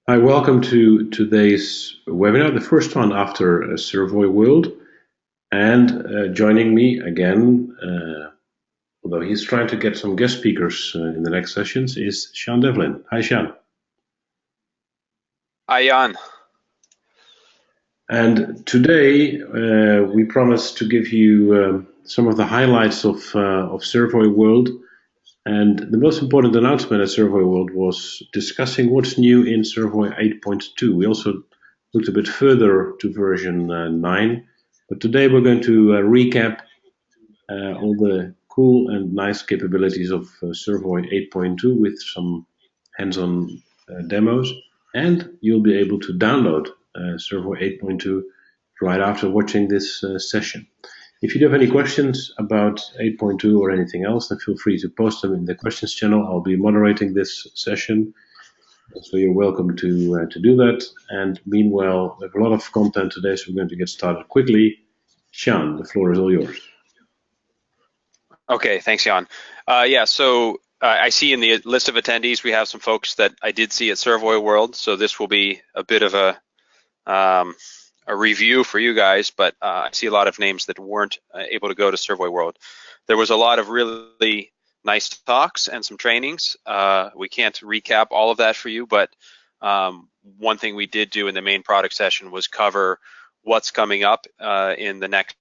Hi, welcome to today's webinar, the first one after Servoy World. And joining me again, although he's trying to get some guest speakers in the next sessions, is Sean Devlin. Hi, Sean. Hi, Jan. And today we promised to give you some of the highlights of Servoy World. And the most important announcement at Servoy World was discussing what's new in Servoy 8.2. We also looked a bit further to version 9, but today we're going to recap all the cool and nice capabilities of Servoy 8.2 with some hands-on demos, and you'll be able to download Servoy 8.2 right after watching this session. If you do have any questions about 8.2 or anything else, then feel free to post them in the questions channel. I'll be moderating this session, so you're welcome to do that. And meanwhile, we have a lot of content today, so we're going to get started quickly. Sean, the floor is all yours. Okay, thanks, Jan. I see in the list of attendees we have some folks that I did see at Servoy World, so this will be a bit of a review for you guys, but I see a lot of names that weren't able to go to Servoy World. There was a lot of really nice talks and some trainings. We can't recap all of that for you, but one thing we did do in the main product session was cover what's coming up in the next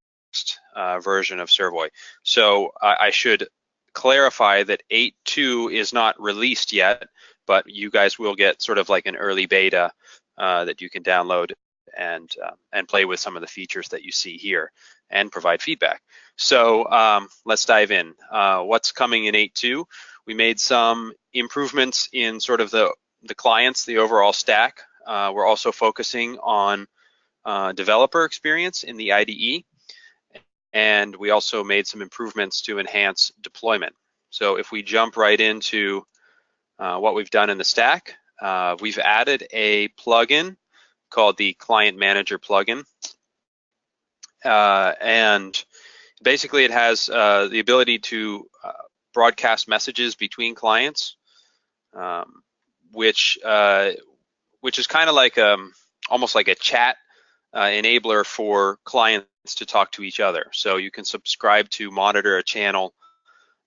version of Servoy. So I should clarify that 8.2 is not released yet, but you guys will get sort of like an early beta that you can download and play with some of the features that you see here and provide feedback. So let's dive in. What's coming in 8.2? We made some improvements in sort of the clients, the overall stack. We're also focusing on developer experience in the IDE, and we also made some improvements to enhance deployment. So if we jump right into what we've done in the stack, we've added a plugin called the Client Manager plugin. And basically it has the ability to broadcast messages between clients, which is kind of like almost like a chat enabler for clients to talk to each other. So you can subscribe to monitor a channel.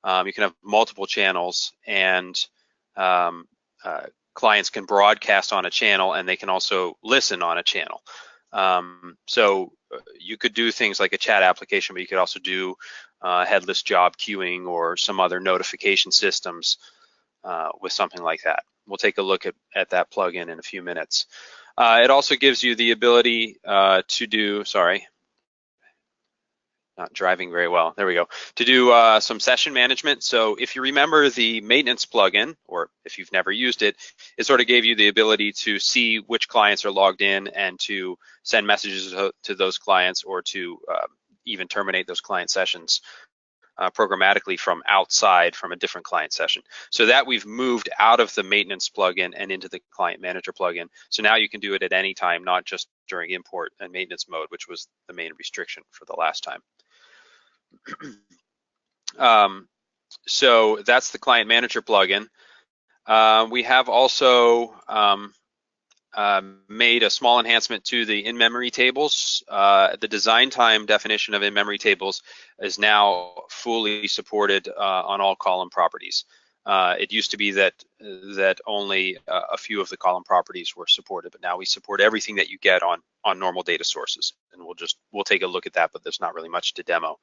You can have multiple channels, and clients can broadcast on a channel, and they can also listen on a channel. So you could do things like a chat application, but you could also do headless job queuing or some other notification systems with something like that. We'll take a look at that plugin in a few minutes. It also gives you the ability to do, sorry, not driving very well, there we go, to do some session management. So if you remember the maintenance plugin, or if you've never used it, it sort of gave you the ability to see which clients are logged in and to send messages to those clients, or to even terminate those client sessions programmatically from outside from a different client session. So that we've moved out of the maintenance plugin and into the client manager plugin. So now you can do it at any time, not just during import and maintenance mode, which was the main restriction for the last time. So that's the client manager plugin. We have also made a small enhancement to the in-memory tables. The design time definition of in-memory tables is now fully supported on all column properties. It used to be that only a few of the column properties were supported, but now we support everything that you get on normal data sources. And we'll take a look at that, but there's not really much to demo.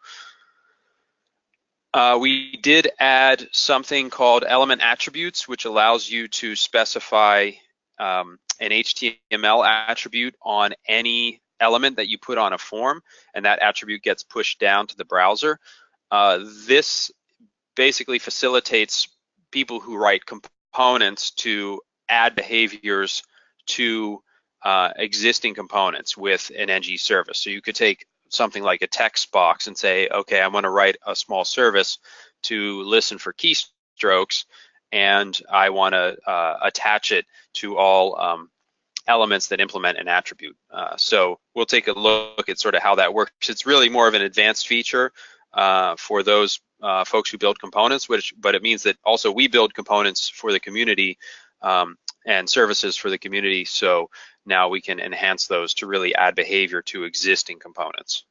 We did add something called element attributes, which allows you to specify an HTML attribute on any element that you put on a form, and that attribute gets pushed down to the browser. This basically facilitates people who write components to add behaviors to existing components with an ng service. So you could take something like a text box and say, okay, I want to write a small service to listen for keystrokes, and I want to attach it to all elements that implement an attribute. So we'll take a look at sort of how that works. It's really more of an advanced feature for those folks who build components, but it means that also we build components for the community and services for the community. So now we can enhance those to really add behavior to existing components.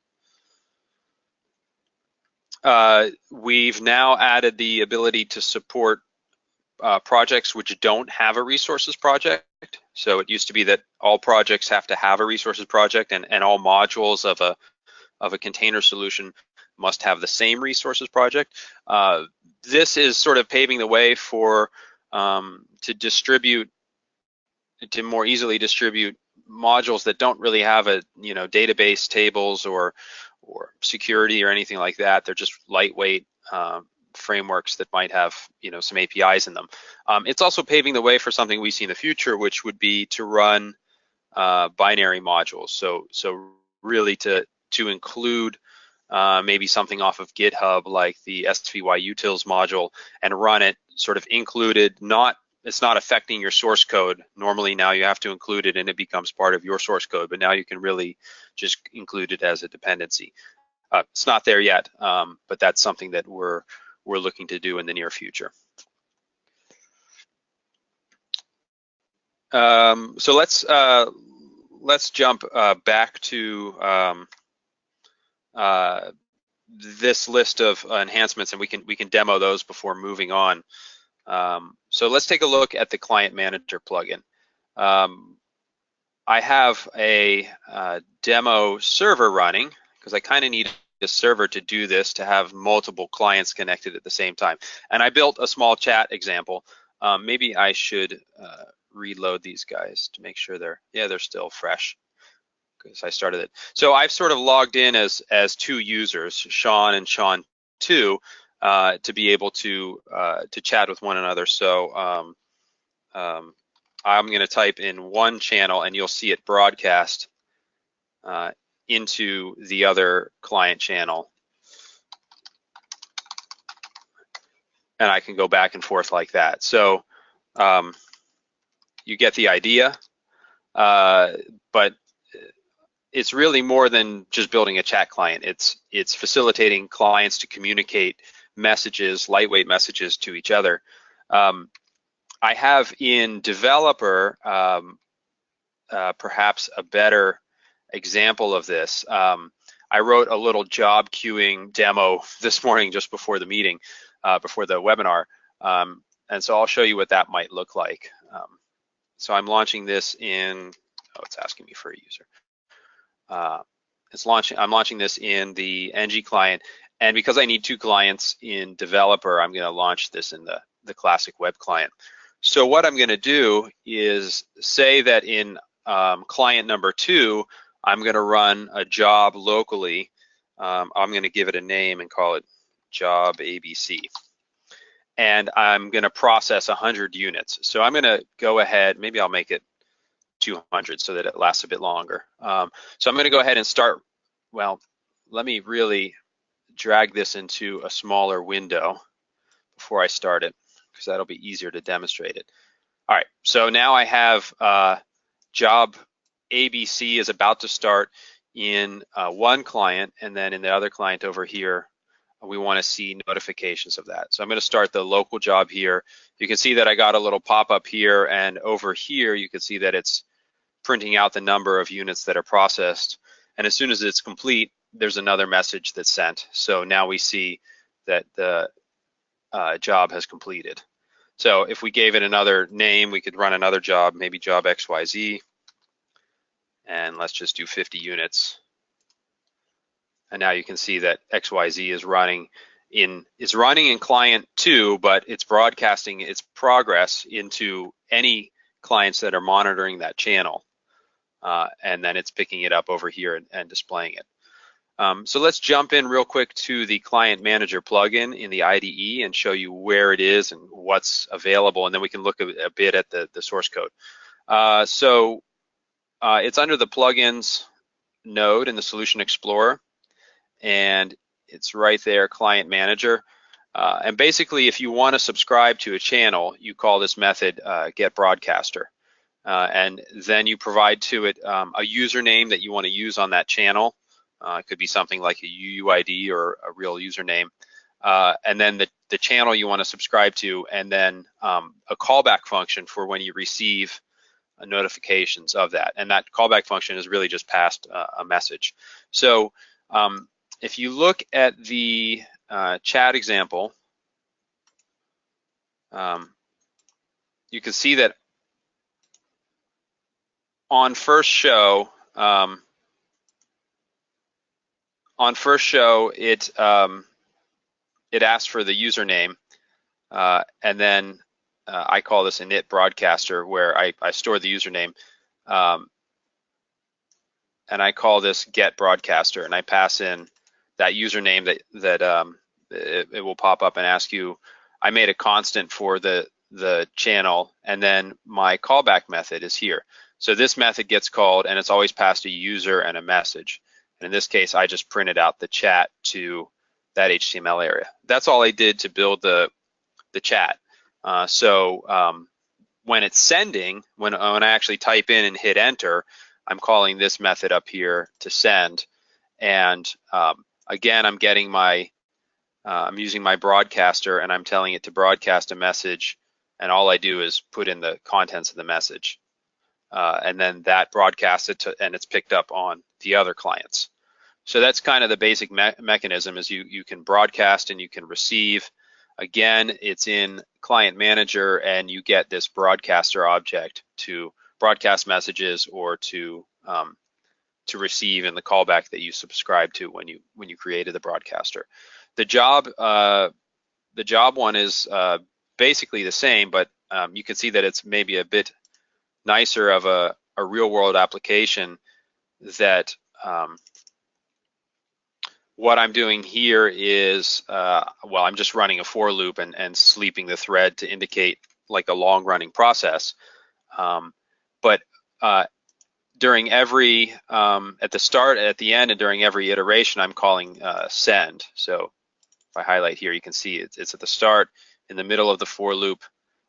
We've now added the ability to support projects which don't have a resources project. So it used to be that all projects have to have a resources project, and all modules of a container solution must have the same resources project. This is sort of paving the way for to more easily distribute modules that don't really have a database tables or security or anything like that. They're just lightweight frameworks that might have some APIs in them. It's also paving the way for something we see in the future, which would be to run binary modules. So really to include maybe something off of GitHub like the SVY utils module and run it sort of included. It's not affecting your source code. Normally now you have to include it and it becomes part of your source code, but now you can really just include it as a dependency. It's not there yet, but that's something that we're looking to do in the near future. So let's jump back to this list of enhancements, and we can demo those before moving on. So let's take a look at the Client Manager plugin. I have a demo server running because I kind of need a server to do this, to have multiple clients connected at the same time. And I built a small chat example. Maybe I should reload these guys to make sure they're still fresh, because I started it. So I've sort of logged in as two users, Sean and Sean 2, to be able to chat with one another. So I'm going to type in one channel, and you'll see it broadcast into the other client channel, and I can go back and forth like that. So you get the idea, but it's really more than just building a chat client. It's facilitating clients to communicate messages, lightweight messages to each other. I have in developer perhaps a better example of this. I wrote a little job queuing demo this morning just before the meeting, before the webinar, and so I'll show you what that might look like. So I'm launching this in, it's asking me for a user. I'm launching this in the NG client, and because I need two clients in developer, I'm going to launch this in the classic web client. So what I'm going to do is say that in client number 2, I'm going to run a job locally. I'm going to give it a name and call it job ABC. And I'm going to process 100 units. So I'm going to go ahead, maybe I'll make it 200 so that it lasts a bit longer. So I'm going to go ahead and start, well, let me really drag this into a smaller window before I start it, because that'll be easier to demonstrate it. All right, so now I have job ABC is about to start in one client, and then in the other client over here, we want to see notifications of that. So I'm going to start the local job here. You can see that I got a little pop-up here, and over here you can see that it's printing out the number of units that are processed. And as soon as it's complete, there's another message that's sent. So now we see that the job has completed. So if we gave it another name, we could run another job, maybe job XYZ, and let's just do 50 units. And now you can see that XYZ is running in client 2, but it's broadcasting its progress into any clients that are monitoring that channel. And then it's picking it up over here and displaying it. So let's jump in real quick to the Client Manager plugin in the IDE and show you where it is and what's available, and then we can look a bit at the source code. So it's under the Plugins node in the Solution Explorer, and it's right there, Client Manager. And basically, if you want to subscribe to a channel, you call this method getBroadcaster. And then you provide to it a username that you want to use on that channel. It could be something like a UUID or a real username. and then the channel you want to subscribe to, and then a callback function for when you receive notifications of that. And that callback function is really just past a message. So if you look at the chat example, you can see that on first show, it asks for the username, and then I call this a init broadcaster, where I store the username, and I call this get broadcaster, and I pass in that username that it will pop up and ask you. I made a constant for the channel, and then my callback method is here. So this method gets called, and it's always passed a user and a message. And in this case, I just printed out the chat to that HTML area. That's all I did to build the chat. So when it's sending, when I actually type in and hit enter, I'm calling this method up here to send. And again, I'm getting I'm using my broadcaster, and I'm telling it to broadcast a message, and all I do is put in the contents of the message. And then that broadcasts it and it's picked up on the other clients. So that's kind of the basic mechanism, is you can broadcast and you can receive. Again, it's in Client Manager, and you get this broadcaster object to broadcast messages or to receive in the callback that you subscribe to when you created the broadcaster. The job one is basically the same, but you can see that it's maybe a bit nicer of a real world application. That what I'm doing here is, well, I'm just running a for loop and sleeping the thread to indicate like a long running process. But during every, at the start, at the end, and during every iteration, I'm calling send. So if I highlight here, you can see it's at the start, in the middle of the for loop,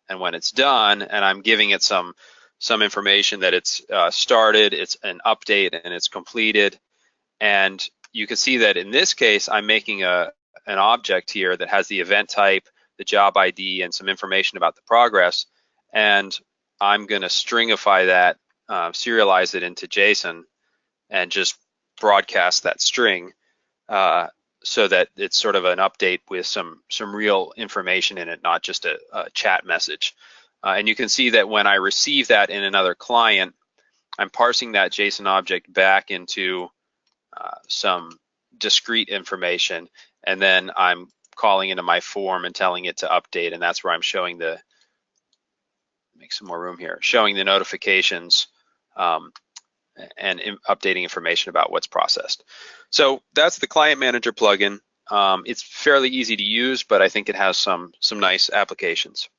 and when it's done, and I'm giving it some information that it's started, it's an update, and it's completed. And you can see that in this case, I'm making an object here that has the event type, the job ID, and some information about the progress. And I'm going to stringify that, serialize it into JSON, and just broadcast that string so that it's sort of an update with some real information in it, not just a chat message. And you can see that when I receive that in another client, I'm parsing that JSON object back into some discrete information, and then I'm calling into my form and telling it to update, and that's where I'm showing make some more room here, showing the notifications and updating information about what's processed. So that's the Client Manager plugin. It's fairly easy to use, but I think it has some nice applications.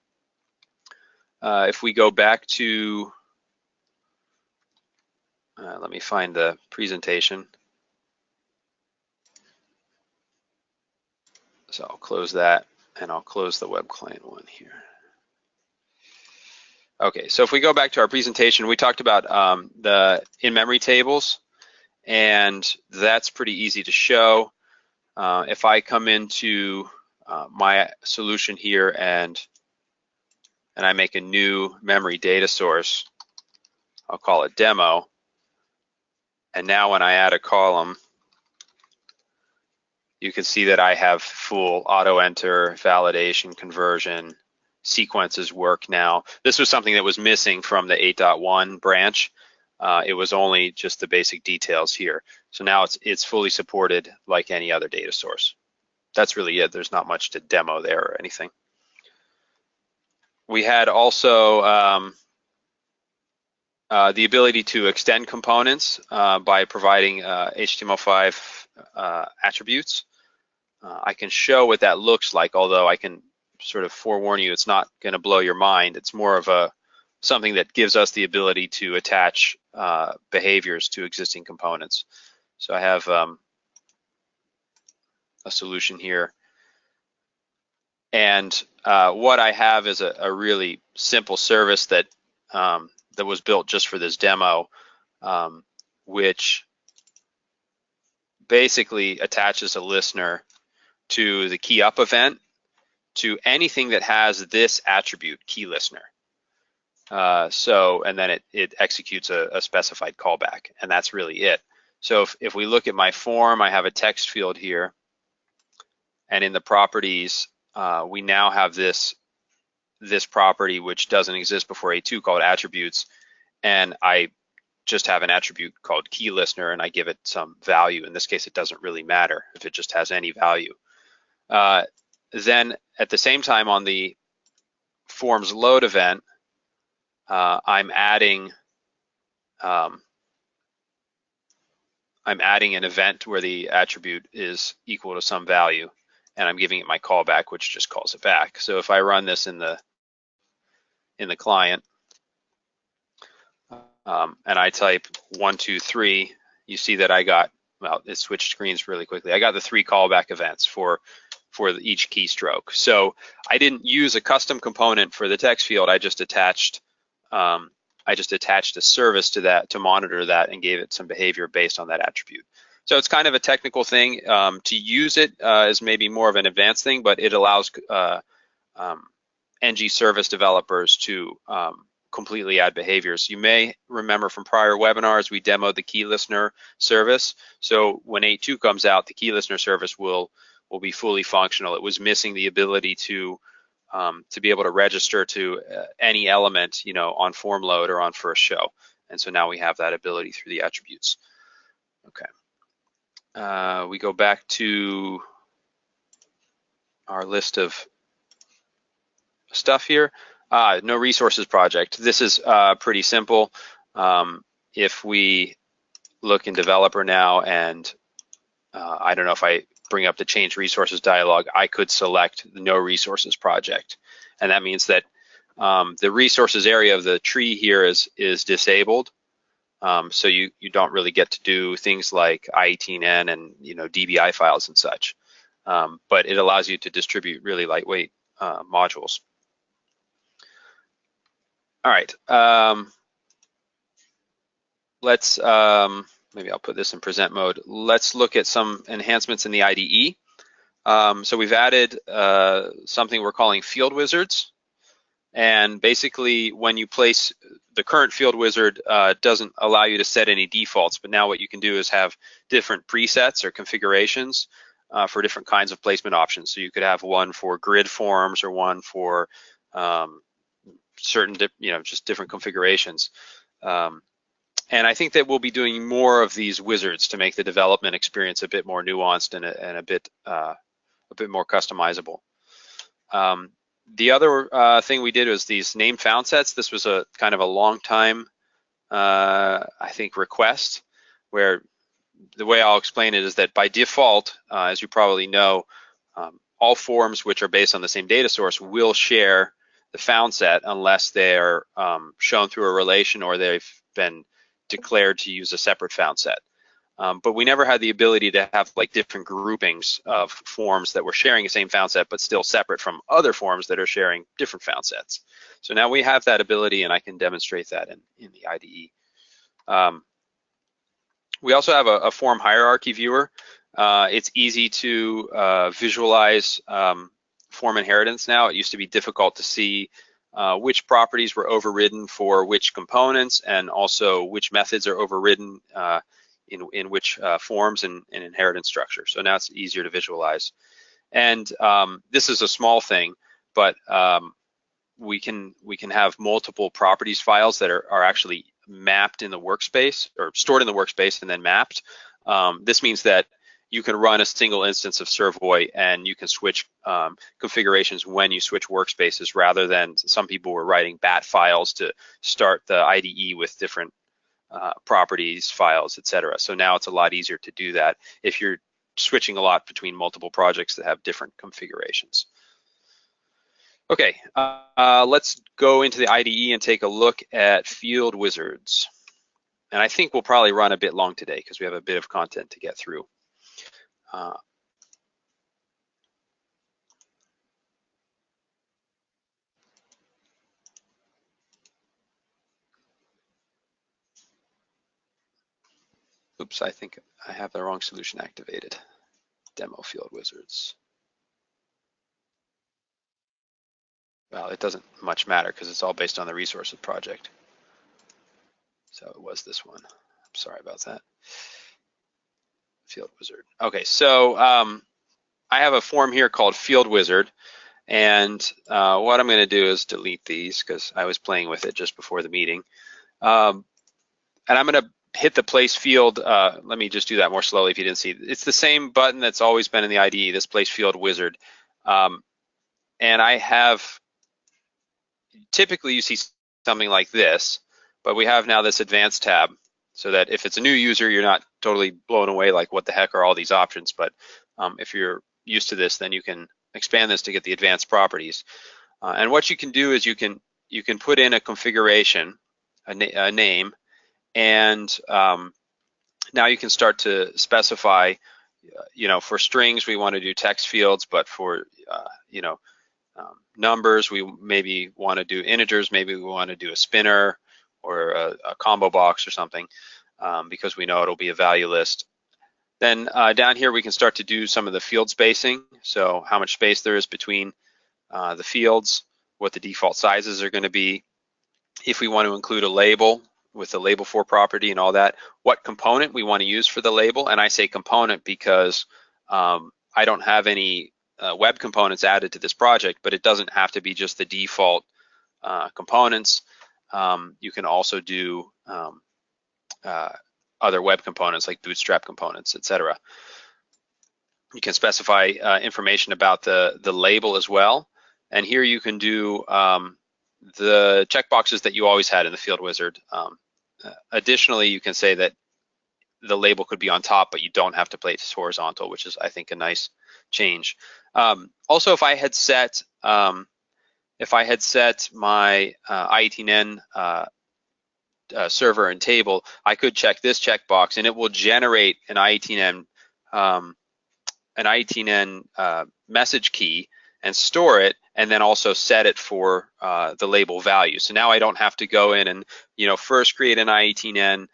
If we go back to, let me find the presentation. So I'll close that, and I'll close the web client one here. Okay, so if we go back to our presentation, we talked about the in-memory tables, and that's pretty easy to show. If I come into my solution here and I make a new memory data source, I'll call it demo. And now when I add a column, you can see that I have full auto enter, validation, conversion, sequences work now. This was something that was missing from the 8.1 branch. It was only just the basic details here. So now it's fully supported like any other data source. That's really it. There's not much to demo there or anything. We had also the ability to extend components by providing HTML5 attributes. I can show what that looks like, although I can sort of forewarn you, it's not going to blow your mind. It's more of something that gives us the ability to attach behaviors to existing components. So I have a solution here. And what I have is a really simple service that that was built just for this demo, which basically attaches a listener to the key up event to anything that has this attribute, key listener. And then it executes a specified callback, and that's really it. So if we look at my form, I have a text field here, and in the properties, we now have this property which doesn't exist before A2 called attributes, and I just have an attribute called key listener, and I give it some value. In this case, it doesn't really matter if it just has any value. Then at the same time on the forms load event, I'm adding an event where the attribute is equal to some value, and I'm giving it my callback, which just calls it back. So if I run this in the client, and I type 1, 2, 3, you see that I got, well, it switched screens really quickly. I got the 3 callback events for each keystroke. So I didn't use a custom component for the text field. I just attached a service to that to monitor that and gave it some behavior based on that attribute. So it's kind of a technical thing. To use it is maybe more of an advanced thing, but it allows NG service developers to completely add behaviors. You may remember from prior webinars, we demoed the key listener service. So when 8.2 comes out, the key listener service will be fully functional. It was missing the ability to be able to register to any element, on form load or on first show. And so now we have that ability through the attributes. Okay. We go back to our list of stuff here. No resources project. This is pretty simple. If we look in developer now, and I don't know if I bring up the change resources dialog, I could select the no resources project. And that means that the resources area of the tree here is disabled. So you don't really get to do things like I18N and DBI files and such. But it allows you to distribute really lightweight modules. All right, let's, maybe I'll put this in present mode. Let's look at some enhancements in the IDE. So we've added something we're calling field wizards. And basically when you place, the current field wizard doesn't allow you to set any defaults, but now what you can do is have different presets or configurations for different kinds of placement options. So you could have one for grid forms or one for certain, just different configurations. And I think that we'll be doing more of these wizards to make the development experience a bit more nuanced and a bit more customizable. The other thing we did was these named found sets. This was a kind of a long time, I think, request, where the way I'll explain it is that by default, as you probably know, all forms which are based on the same data source will share the found set unless they're shown through a relation or they've been declared to use a separate found set. But we never had the ability to have like different groupings of forms that were sharing the same found set but still separate from other forms that are sharing different found sets. So now we have that ability, and I can demonstrate that in the IDE. We also have a form hierarchy viewer. It's easy to visualize form inheritance now. It used to be difficult to see which properties were overridden for which components, and also which methods are overridden in which forms and inheritance structure. So now it's easier to visualize. And this is a small thing, but we can have multiple properties files that are actually mapped in the workspace, or stored in the workspace and then mapped. This means that you can run a single instance of Servoy and you can switch configurations when you switch workspaces, rather than some people were writing bat files to start the IDE with different properties, files, etc. So now it's a lot easier to do that if you're switching a lot between multiple projects that have different configurations. Okay, let's go into the IDE and take a look at field wizards. And I think we'll probably run a bit long today because we have a bit of content to get through. Oops, I think I have the wrong solution activated. Demo field wizards. well, it doesn't much matter because it's all based on the resources project. So it was this one. I'm sorry about that. Field Wizard. Okay, so I have a form here called Field Wizard, and what I'm going to do is delete these because I was playing with it just before the meeting. And I'm going to hit the place field. Let me just do that more slowly if you didn't see. It's the same button that's always been in the IDE, this place field wizard. And I have, typically you see something like this, but we have now this advanced tab so that if it's a new user, you're not totally blown away like what the heck are all these options. But if you're used to this, then you can expand this to get the advanced properties. And what you can do is you can put in a configuration, a name, and now you can start to specify, for strings, we want to do text fields, but for, numbers, we maybe want to do integers, maybe we want to do a spinner or a combo box or something, because we know it'll be a value list. Then down here, we can start to do some of the field spacing. So how much space there is between the fields, what the default sizes are going to be. If we want to include a label with the label for property and all that, what component we want to use for the label. And I say component because I don't have any web components added to this project, but it doesn't have to be just the default components. You can also do other web components like Bootstrap components, etc. You can specify information about the label as well. And here you can do the checkboxes that you always had in the Field Wizard. Additionally, you can say that the label could be on top, but you don't have to place it horizontal, which is, I think, a nice change. Also, if I had set my IETN server and table, I could check this checkbox, and it will generate an IETN message key and store it, and then also set it for the label value. So now I don't have to go in and first create an IETN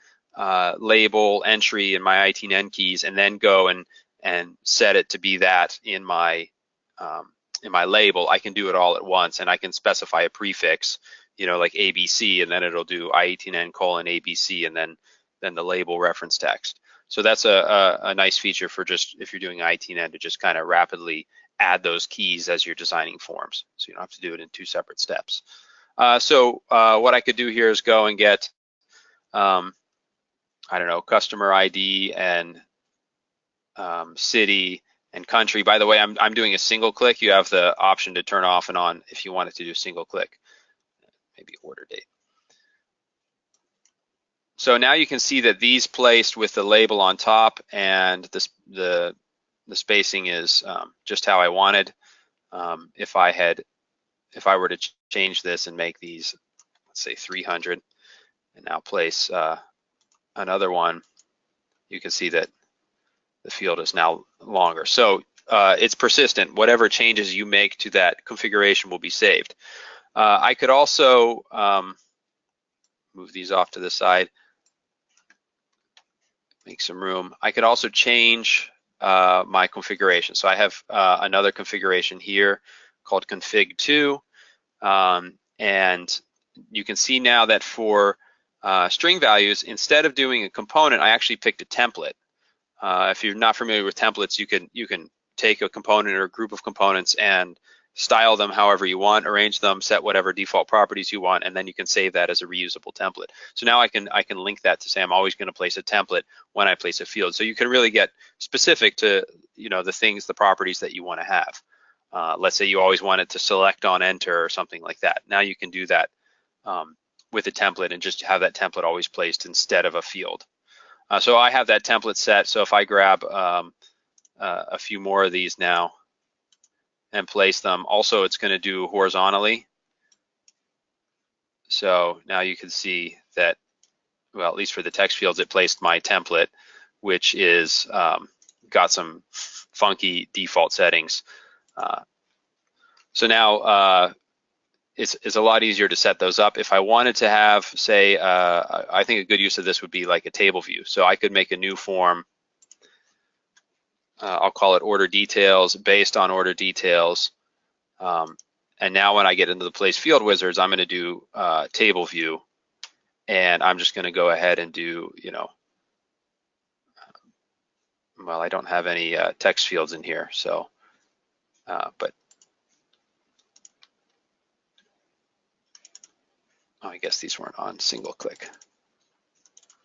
label entry in my IETN keys, and then go and set it to be that in my label. I can do it all at once, and I can specify a prefix, like ABC, and then it'll do IETN : ABC, and then the label reference text. So that's a nice feature for just if you're doing IETN to just kind of rapidly add those keys as you're designing forms. So you don't have to do it in two separate steps. So what I could do here is go and get, I don't know, customer ID and city and country. By the way, I'm doing a single click. You have the option to turn off and on if you wanted to do single click. Maybe order date. So now you can see that these placed with the label on top, and the spacing is just how I wanted. If I were to change this and make these, let's say 300, and now place another one, you can see that the field is now longer. So it's persistent. Whatever changes you make to that configuration will be saved. I could also move these off to the side, make some room. I could also change my configuration. So I have another configuration here called config2, and you can see now that for string values, instead of doing a component, I actually picked a template. If you're not familiar with templates, you can take a component or a group of components and style them however you want, arrange them, set whatever default properties you want, and then you can save that as a reusable template. So now I can link that to say I'm always going to place a template when I place a field. So you can really get specific to the things, the properties that you want to have. Let's say you always wanted to select on enter or something like that. Now you can do that with a template and just have that template always placed instead of a field. So I have that template set. So if I grab a few more of these now and place them, also it's going to do horizontally. So now you can see that, well, at least for the text fields, it placed my template, which is got some funky default settings. So now it's a lot easier to set those up. If I wanted to have, say, I think a good use of this would be like a table view. So I could make a new form. I'll call it order details, based on order details. And now when I get into the place field wizards, I'm going to do table view, and I'm just going to go ahead and do, well, I don't have any text fields in here, so, but oh, I guess these weren't on single click.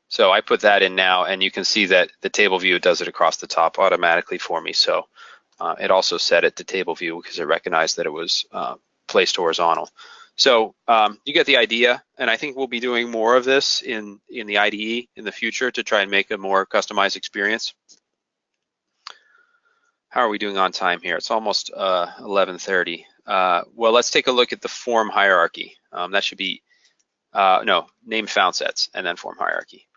So I put that in now, and you can see that the table view does it across the top automatically for me. So it also set it to table view because it recognized that it was placed horizontal. So you get the idea, and I think we'll be doing more of this in the IDE in the future to try and make a more customized experience. How are we doing on time here? It's almost 11:30. Well, let's take a look at the form hierarchy. That should be, no, name found sets and then form hierarchy.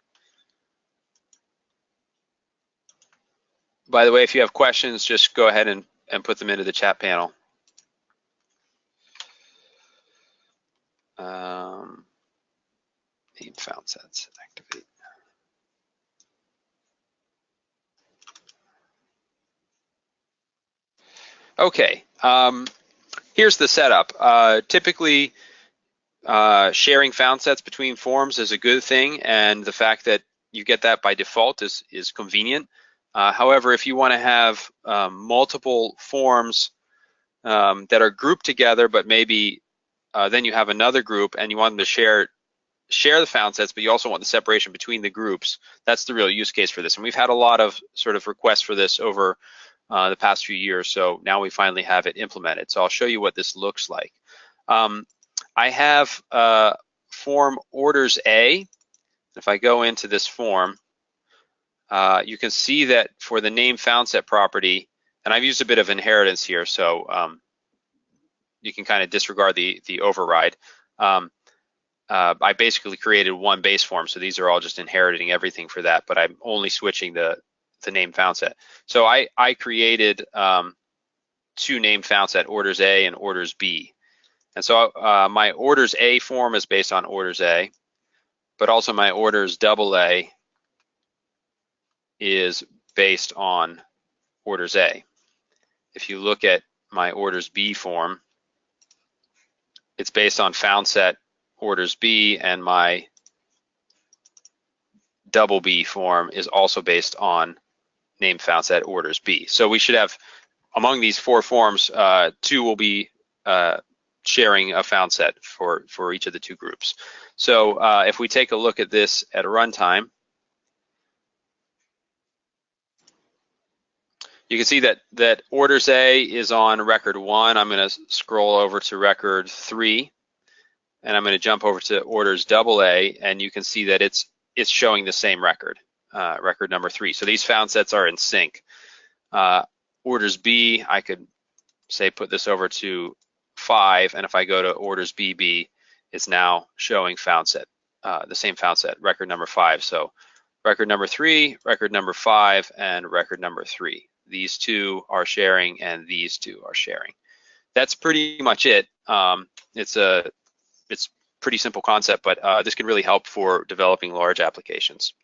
By the way, if you have questions, just go ahead and put them into the chat panel. Name found sets, activate. Okay, here's the setup. Typically, sharing found sets between forms is a good thing, and the fact that you get that by default is convenient. However, if you want to have multiple forms that are grouped together, but maybe then you have another group and you want them to share the found sets, but you also want the separation between the groups, that's the real use case for this. And we've had a lot of sort of requests for this over the past few years, so now we finally have it implemented. So I'll show you what this looks like. I have form orders A. If I go into this form, you can see that for the name found set property, and I've used a bit of inheritance here, so you can kind of disregard the override. I basically created one base form, so these are all just inheriting everything for that, but I'm only switching the name found set. So I created two name found set, orders A and orders B. And so my orders A form is based on orders A, but also my orders AA is based on orders A. If you look at my orders B form, it's based on found set orders B, and my double B form is also based on name found set orders B. So we should have, among these four forms, two will be sharing a found set for each of the two groups. So if we take a look at this at runtime, you can see that orders A is on record 1. I'm going to scroll over to record 3, and I'm going to jump over to orders AA, and you can see that it's showing the same record, record number 3. So these found sets are in sync. Orders B, I could say put this over to 5, and if I go to orders BB, it's now showing found set, the same found set, record number 5. So record number 3, record number 5, and record number 3. These two are sharing, and these two are sharing. That's pretty much it. It's pretty simple concept, but this can really help for developing large applications.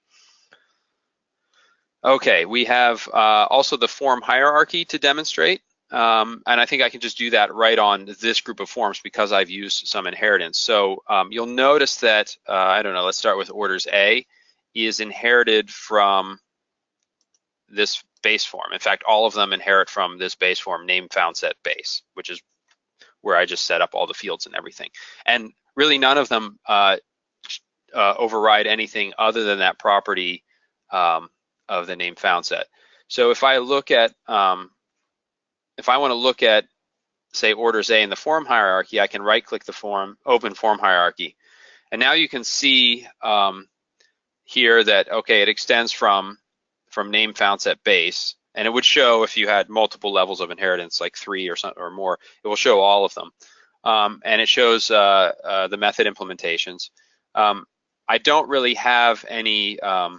Okay, we have also the form hierarchy to demonstrate. And I think I can just do that right on this group of forms because I've used some inheritance. So you'll notice that, I don't know, let's start with orders A, is inherited from this base form. In fact, all of them inherit from this base form, name found set base, which is where I just set up all the fields and everything. And really none of them override anything other than that property of the name found set. So if I look at, if I want to look at, say, orders A in the form hierarchy, I can right-click the form, open form hierarchy. And now you can see here that, okay, it extends from name found set base, and it would show if you had multiple levels of inheritance, like 3 or something or more, it will show all of them. And it shows the method implementations. I don't really have any, I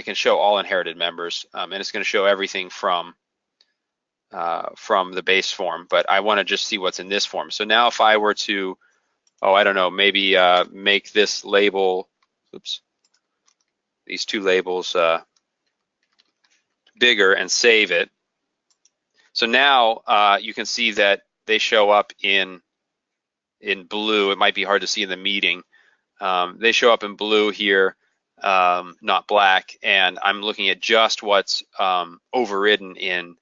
can show all inherited members, and it's going to show everything from the base form, but I want to just see what's in this form. So now if I were to, oh, I don't know, maybe make this label, oops, these two labels bigger and save it. So now you can see that they show up in blue. It might be hard to see in the meeting. They show up in blue here, not black, and I'm looking at just what's overridden in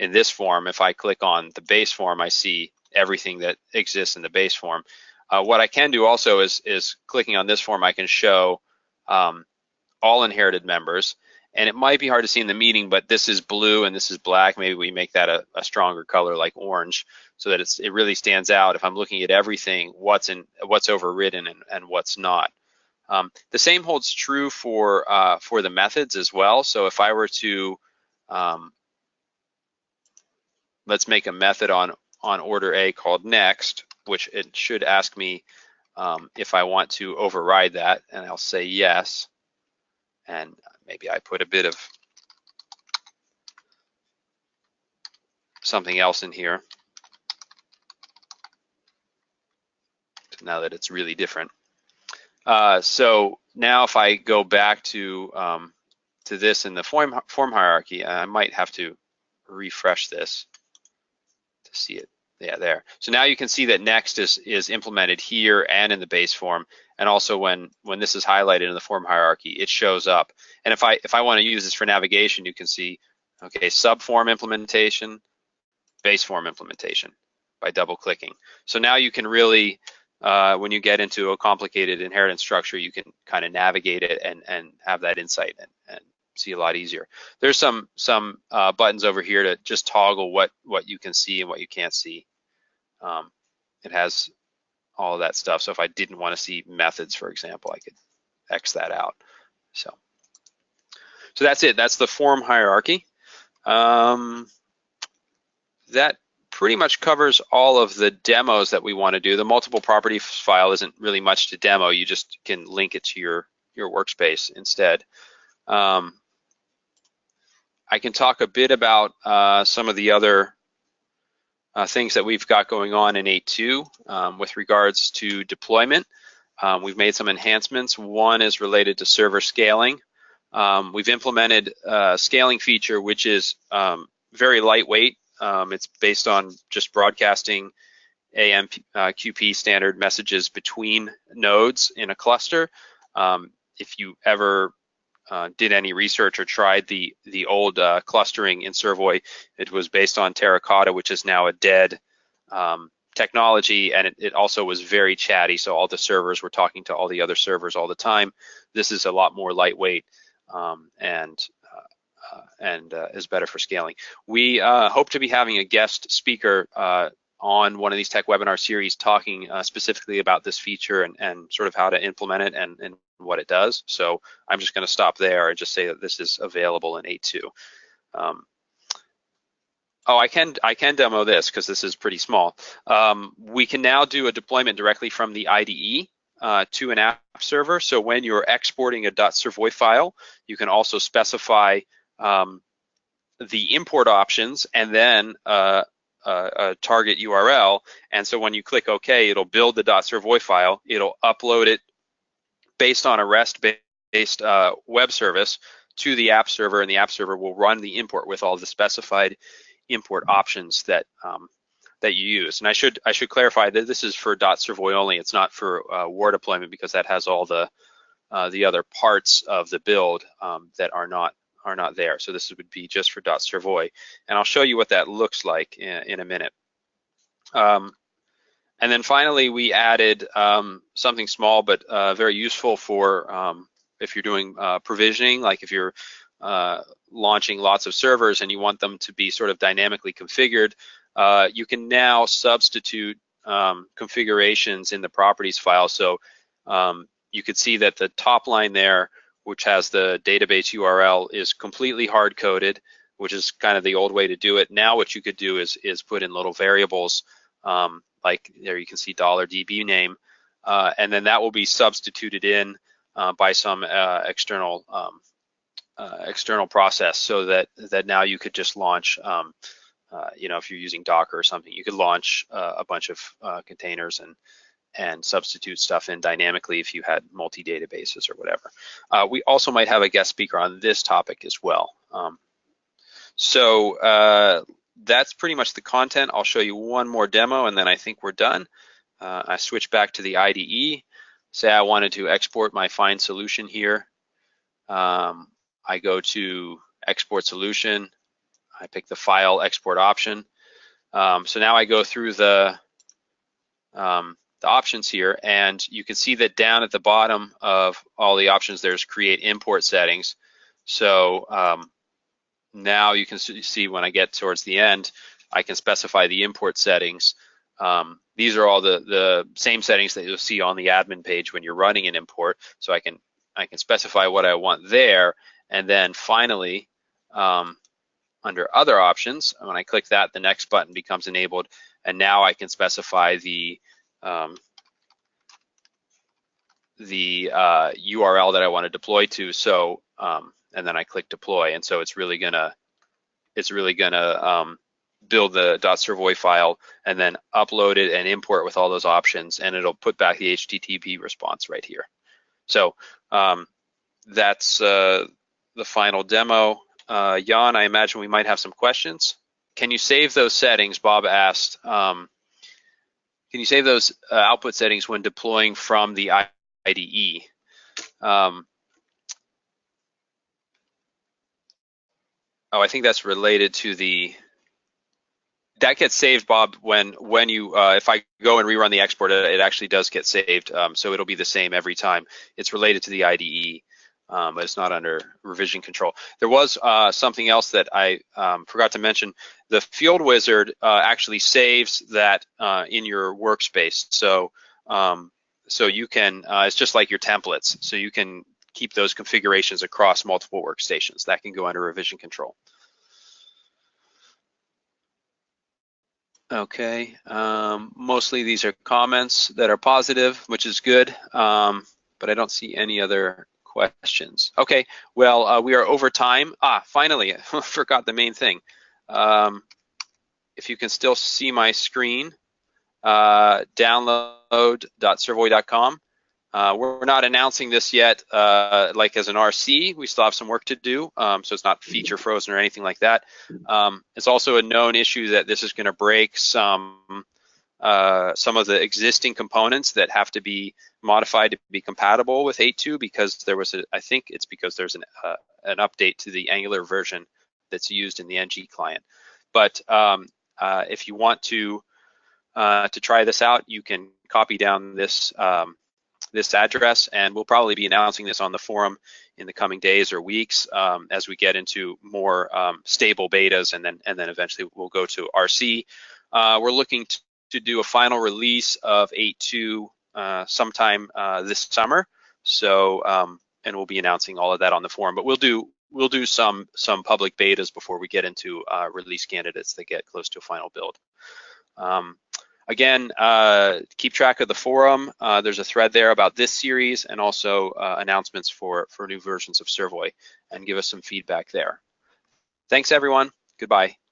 this form. If I click on the base form, I see everything that exists in the base form. What I can do also is clicking on this form, I can show all inherited members, and it might be hard to see in the meeting, but this is blue and this is black. Maybe we make that a stronger color like orange, so that it really stands out if I'm looking at everything, what's overridden and what's not. The same holds true for the methods as well. So if I were to let's make a method on order A called next, which it should ask me if I want to override that, and I'll say yes. And maybe I put a bit of something else in here, now that it's really different. So now if I go back to this in the form hierarchy, I might have to refresh this to see it. Yeah, there. So now you can see that next is implemented here and in the base form, and also when this is highlighted in the form hierarchy, it shows up. And if I want to use this for navigation, you can see, okay, subform implementation, base form implementation by double clicking. So now you can really, when you get into a complicated inheritance structure, you can kind of navigate it and have that insight and see a lot easier. There's some buttons over here to just toggle what you can see and what you can't see. It has all of that stuff. So if I didn't want to see methods, for example, I could X that out. So that's it. That's the form hierarchy. That pretty much covers all of the demos that we want to do. The multiple properties file isn't really much to demo. You just can link it to your workspace instead. I can talk a bit about some of the other things that we've got going on in 8.2 with regards to deployment. We've made some enhancements. One is related to server scaling. We've implemented a scaling feature which is very lightweight. It's based on just broadcasting AMQP standard messages between nodes in a cluster. If you ever did any research or tried the old clustering in Servoy, it was based on Terracotta, which is now a dead technology, and it also was very chatty, so all the servers were talking to all the other servers all the time. This is a lot more lightweight and is better for scaling. We hope to be having a guest speaker on one of these tech webinar series talking specifically about this feature and sort of how to implement it and what it does. So I'm just going to stop there and just say that this is available in 8.2. Oh, I can demo this because this is pretty small. We can now do a deployment directly from the IDE to an app server. So when you're exporting a .servoy file, you can also specify the import options and then a target URL. And so when you click OK, it'll build the .servoy file. It'll upload it based on a REST-based web service to the app server, and the app server will run the import with all the specified import options that that you use. And I should clarify that this is for .servoy only. It's not for war deployment, because that has all the other parts of the build that are not there. So this would be just for .servoy, and I'll show you what that looks like in a minute. And then finally, we added something small but very useful for if you're doing provisioning, like if you're launching lots of servers and you want them to be sort of dynamically configured. You can now substitute configurations in the properties file. So you could see that the top line there, which has the database URL, is completely hard-coded, which is kind of the old way to do it. Now what you could do is put in little variables, like there you can see $DB name, and then that will be substituted in by some external process, so that now you could just launch, you know, if you're using Docker or something, you could launch a bunch of containers and substitute stuff in dynamically if you had multi-databases or whatever. We also might have a guest speaker on this topic as well. So that's pretty much the content. I'll show you one more demo and then I think we're done. I switch back to the IDE. Say I wanted to export my find solution here. I go to export solution. I pick the file export option. So now I go through the options here, and you can see that down at the bottom of all the options, there's create import settings. So now you can see when I get towards the end, I can specify the import settings. These are all the same settings that you'll see on the admin page when you're running an import. So I can specify what I want there, and then finally, under other options, when I click that, the next button becomes enabled, and now I can specify the URL that I want to deploy to. So and then I click deploy, and so it's really gonna build the .servoy file and then upload it and import with all those options, and it'll put back the HTTP response right here. So that's the final demo. Jan, I imagine we might have some questions. Can you save those settings? Bob asked. Can you save those output settings when deploying from the IDE? I think that's related to that gets saved, Bob, when you if I go and rerun the export, it actually does get saved. So it'll be the same every time. It's related to the IDE, but it's not under revision control. There was something else that I forgot to mention. The Field Wizard actually saves that in your workspace. So so you can, it's just like your templates. So you can keep those configurations across multiple workstations. That can go under revision control. Okay, mostly these are comments that are positive, which is good, but I don't see any other questions. Okay, well, we are over time. Finally, I forgot the main thing. If you can still see my screen, download.servoy.com. We're not announcing this yet like as an RC. We still have some work to do, so it's not feature frozen or anything like that. It's also a known issue that this is going to break some of the existing components that have to be modified to be compatible with 8.2 because there was I think it's because there's an update to the Angular version that's used in the NG client. But if you want to try this out, you can copy down this this address, and we'll probably be announcing this on the forum in the coming days or weeks as we get into more stable betas, and then eventually we'll go to RC. We're looking to do a final release of 8.2 sometime this summer. So and we'll be announcing all of that on the forum. But we'll do some public betas before we get into release candidates that get close to a final build. Again, keep track of the forum. There's a thread there about this series and also announcements for new versions of Servoy, and give us some feedback there. Thanks, everyone. Goodbye.